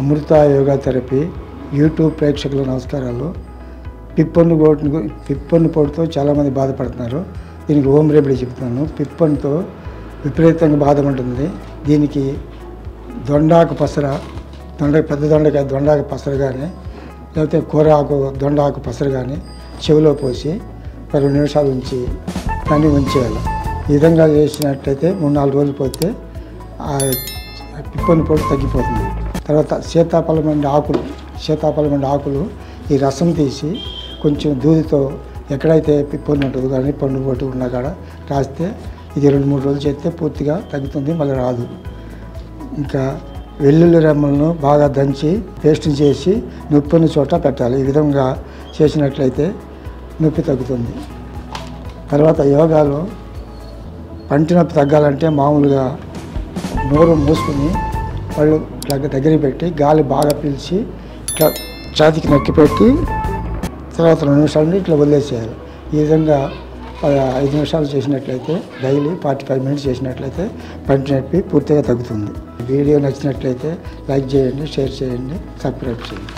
అమృత yoga therapy YouTube ప్రేక్షకుల నమస్కారాలు. పిప్పన్ను పొడితో చాలామంది బాధపడుతున్నారు. దీనికి హోమ్ రెమెడీ చెప్తున్నాను. పిప్పన్తో విపరీతంగా బాధ ఉంటుంది. దీనికి దొండాకు పసర, పెద్ద దొండకాయ దొండాకు పసర కానీ, లేకపోతే కూర ఆకు దొండాకు పసర కానీ చెవిలో పోసి 2 నిమిషాల నుంచి దాన్ని ఉంచేయాలి. ఈ విధంగా చేసినట్లయితే 3-4 రోజులు పోతే ఆ పిప్పన్ను పొడి తగ్గిపోతుంది. తర్వాత సీతాఫలం ఆకులు ఈ రసం తీసి కొంచెం దూదితో ఎక్కడైతే పిప్పన్ను ఉంటుందో కానీ పండు పొట్టు ఉన్న కాడ రాస్తే ఇది 2-3 రోజులు చేస్తే పూర్తిగా తగ్గుతుంది, మళ్ళీ రాదు. ఇంకా వెల్లుల్లి రెమ్మలను బాగా దంచి పేస్ట్ చేసి నొప్పిన చోట పెట్టాలి. ఈ విధంగా చేసినట్లయితే నొప్పి తగ్గుతుంది. తర్వాత యోగాలో పంటి నొప్పి తగ్గాలంటే మామూలుగా నోరు మూసుకుని వాళ్ళు ఇట్లా దగ్గరికి పెట్టి గాలి బాగా పీల్చి ఇట్లా ఛాతీకి నొక్కి పెట్టి తర్వాత 2 నిమిషాలని ఇట్లా వదిలేసేయాలి. ఈ విధంగా 5 నిమిషాలు చేసినట్లయితే డైలీ 45 మినిట్స్ చేసినట్లయితే పంటి నొప్పి పూర్తిగా తగ్గుతుంది. వీడియో నచ్చినట్లయితే లైక్ చేయండి, షేర్ చేయండి, సబ్స్క్రైబ్ చేయండి.